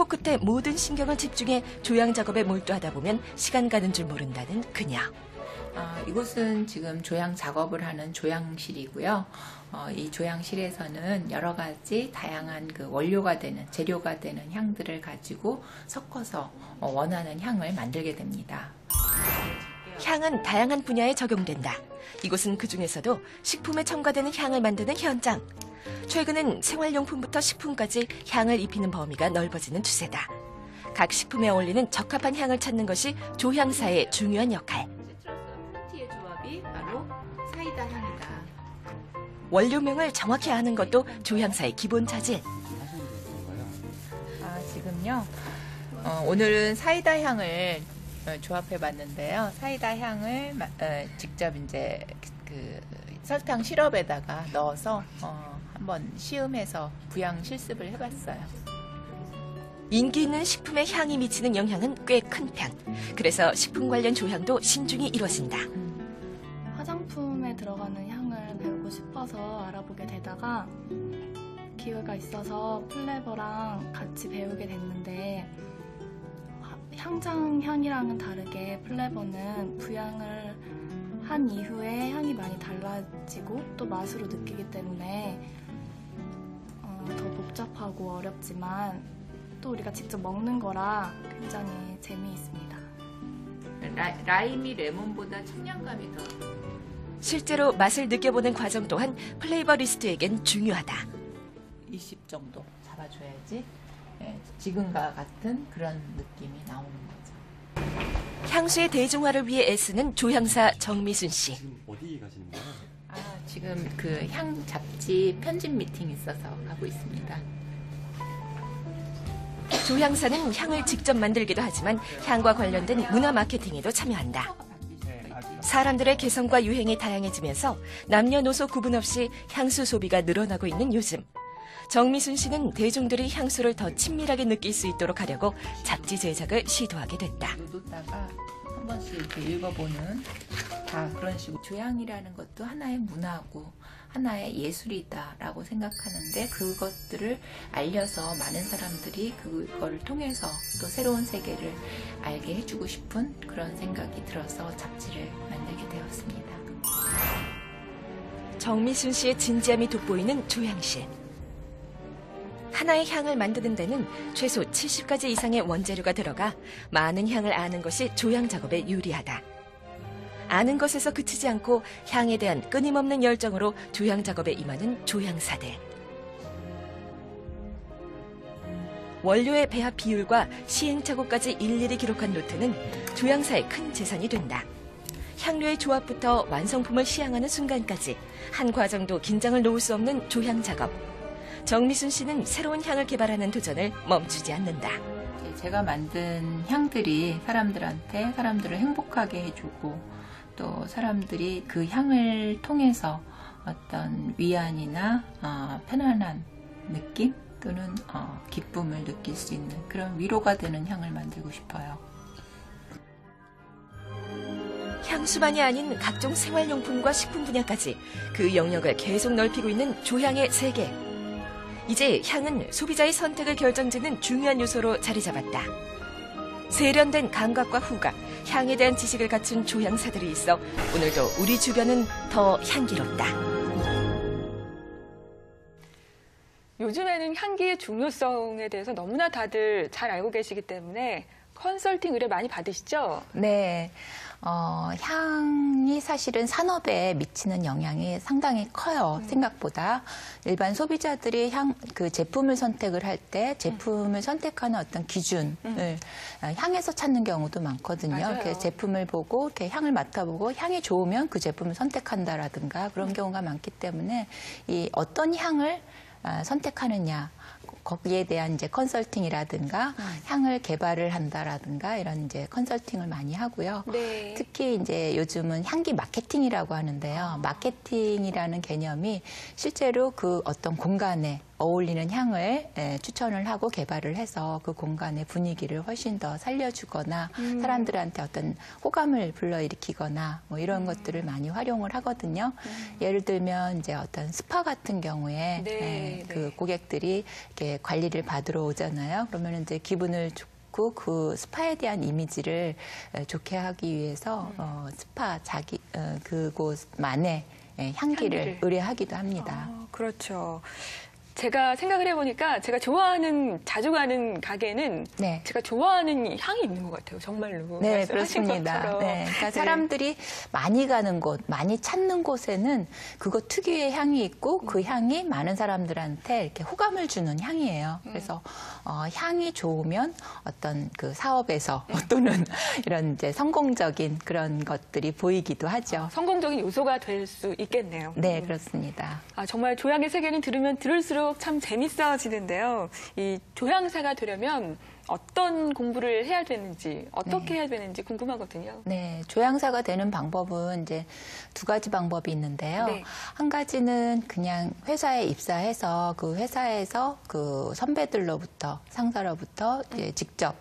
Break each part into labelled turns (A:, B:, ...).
A: 코끝에 모든 신경을 집중해 조향 작업에 몰두하다 보면 시간 가는 줄 모른다는 그녀.
B: 이곳은 지금 조향 작업을 하는 조향실이고요. 이 조향실에서는 여러 가지 다양한 원료가 되는, 재료가 되는 향들을 가지고 섞어서 원하는 향을 만들게 됩니다.
A: 향은 다양한 분야에 적용된다. 이곳은 그중에서도 식품에 첨가되는 향을 만드는 현장. 최근엔 생활용품부터 식품까지 향을 입히는 범위가 넓어지는 추세다. 각 식품에 어울리는 적합한 향을 찾는 것이 조향사의 중요한 역할.
B: 시트러스와 푸티의 조합이 바로 사이다 향이다.
A: 원료명을 정확히 아는 것도 조향사의 기본 자질.
B: 지금요. 오늘은 사이다 향을 조합해 봤는데요. 사이다 향을 직접 이제 설탕 시럽에다가 넣어서 한번 시음해서 부양 실습을 해봤어요.
A: 인기 있는 식품에 향이 미치는 영향은 꽤 큰 편. 그래서 식품 관련 조향도 신중히 이루어진다.
C: 화장품에 들어가는 향을 배우고 싶어서 알아보게 되다가 기회가 있어서 플레버랑 같이 배우게 됐는데 향장 향이랑은 다르게 플레버는 부양을 한 이후에 향이 많이 달라지고 또 맛으로 느끼기 때문에 더 복잡하고 어렵지만 또 우리가 직접 먹는 거라 굉장히 재미있습니다.
B: 라임이 레몬보다 청량감이 더.
A: 실제로 맛을 느껴보는 과정 또한 플레이버리스트에겐 중요하다.
B: 20 정도 잡아줘야지 지금과 같은 그런 느낌이 나오는 거죠.
A: 향수의 대중화를 위해 애쓰는 조향사 정미순 씨.
D: 지금 어디 가시는 거예요?
B: 지금 향 잡지 편집 미팅 있어서 가고 있습니다.
A: 조향사는 향을 직접 만들기도 하지만 향과 관련된 문화 마케팅에도 참여한다. 사람들의 개성과 유행이 다양해지면서 남녀노소 구분 없이 향수 소비가 늘어나고 있는 요즘. 정미순 씨는 대중들이 향수를 더 친밀하게 느낄 수 있도록 하려고 잡지 제작을 시도하게 됐다.
B: 놓다가 한 번씩 이렇게 읽어보는 다 그런 식으로. 조향이라는 것도 하나의 문화고 하나의 예술이다라고 생각하는데 그것들을 알려서 많은 사람들이 그걸 통해서 또 새로운 세계를 알게 해주고 싶은 그런 생각이 들어서 잡지를 만들게 되었습니다.
A: 정미순 씨의 진지함이 돋보이는 조향실. 하나의 향을 만드는 데는 최소 70가지 이상의 원재료가 들어가 많은 향을 아는 것이 조향 작업에 유리하다. 아는 것에서 그치지 않고 향에 대한 끊임없는 열정으로 조향 작업에 임하는 조향사들. 원료의 배합 비율과 시행착오까지 일일이 기록한 노트는 조향사의 큰 재산이 된다. 향료의 조합부터 완성품을 시향하는 순간까지 한 과정도 긴장을 놓을 수 없는 조향 작업. 정미순 씨는 새로운 향을 개발하는 도전을 멈추지 않는다.
B: 제가 만든 향들이 사람들을 행복하게 해주고 또 사람들이 그 향을 통해서 어떤 위안이나 편안한 느낌 또는 기쁨을 느낄 수 있는 그런 위로가 되는 향을 만들고 싶어요.
A: 향수만이 아닌 각종 생활용품과 식품 분야까지 그 영역을 계속 넓히고 있는 조향의 세계. 이제 향은 소비자의 선택을 결정짓는 중요한 요소로 자리 잡았다. 세련된 감각과 후각, 향에 대한 지식을 갖춘 조향사들이 있어 오늘도 우리 주변은 더 향기롭다.
E: 요즘에는 향기의 중요성에 대해서 너무나 다들 잘 알고 계시기 때문에 컨설팅 의뢰 많이 받으시죠?
B: 네. 향이 사실은 산업에 미치는 영향이 상당히 커요. 생각보다. 일반 소비자들이 제품을 선택을 할 때 제품을 선택하는 어떤 기준을 향에서 찾는 경우도 많거든요. 그래서 제품을 보고 이렇게 향을 맡아보고 향이 좋으면 그 제품을 선택한다라든가 그런 경우가 많기 때문에 이 어떤 향을 선택하느냐. 거기에 대한 이제 컨설팅이라든가 향을 개발을 한다라든가 이런 이제 컨설팅을 많이 하고요.
E: 네.
B: 특히 이제 요즘은 향기 마케팅이라고 하는데요. 마케팅이라는 개념이 실제로 그 어떤 공간에 어울리는 향을 추천을 하고 개발을 해서 그 공간의 분위기를 훨씬 더 살려주거나 사람들한테 어떤 호감을 불러일으키거나 뭐 이런 것들을 많이 활용을 하거든요. 예를 들면 이제 어떤 스파 같은 경우에
E: 네,
B: 그
E: 네.
B: 고객들이 이렇게 관리를 받으러 오잖아요. 그러면 이제 기분을 좋고 그 스파에 대한 이미지를 좋게 하기 위해서 스파 그곳만의 향기를 의뢰하기도 합니다.
E: 그렇죠. 제가 생각을 해보니까 제가 자주 가는 가게는
B: 네.
E: 제가 좋아하는 향이 있는 것 같아요. 정말로.
B: 네,
E: 말씀하신
B: 그렇습니다.
E: 것처럼.
B: 네, 그러니까
E: 네.
B: 사람들이 많이 가는 곳, 많이 찾는 곳에는 그것 특유의 향이 있고 그 향이 많은 사람들한테 이렇게 호감을 주는 향이에요. 그래서 향이 좋으면 어떤 그 사업에서 또는 이런 이제 성공적인 그런 것들이 보이기도 하죠.
E: 성공적인 요소가 될 수 있겠네요.
B: 네, 그렇습니다.
E: 정말 조향의 세계는 들으면 들을수록 참 재밌어지는데요. 이 조향사가 되려면 어떤 공부를 해야 되는지, 어떻게 해야 되는지 궁금하거든요.
B: 네, 조향사가 되는 방법은 이제 두 가지 방법이 있는데요.
E: 네.
B: 한 가지는 그냥 회사에 입사해서 그 회사에서 그 선배들로부터 상사로부터 이제 직접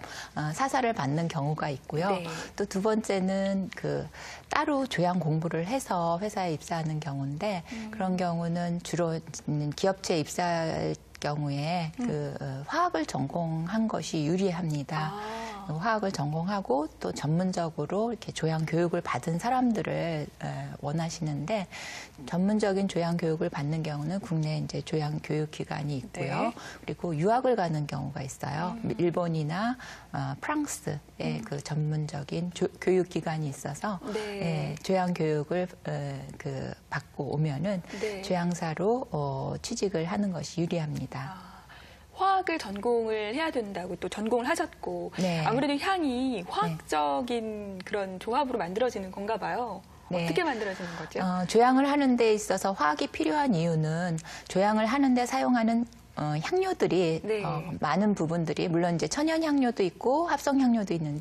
B: 사사를 받는 경우가 있고요.
E: 네.
B: 또 두 번째는 그 따로 조향 공부를 해서 회사에 입사하는 경우인데 그런 경우는 주로 기업체에 입사할 경우에 그 화학을 전공한 것이 유리합니다. 화학을 전공하고 또 전문적으로 이렇게 조향 교육을 받은 사람들을 원하시는데 전문적인 조향 교육을 받는 경우는 국내 이제 조향 교육 기관이 있고요.
E: 네.
B: 그리고 유학을 가는 경우가 있어요. 일본이나 프랑스의 그 전문적인 교육 기관이 있어서
E: 네.
B: 조향 교육을 그 받고 오면은
E: 네.
B: 조향사로 취직을 하는 것이 유리합니다.
E: 화학을 전공을 해야 된다고 또 전공을 하셨고
B: 네.
E: 아무래도 향이 화학적인 그런 조합으로 만들어지는 건가 봐요.
B: 네.
E: 어떻게 만들어지는 거죠?
B: 조향을 하는 데 있어서 화학이 필요한 이유는 조향을 하는 데 사용하는 향료들이
E: 네.
B: 많은 부분들이 물론 이제 천연 향료도 있고 합성 향료도 있는데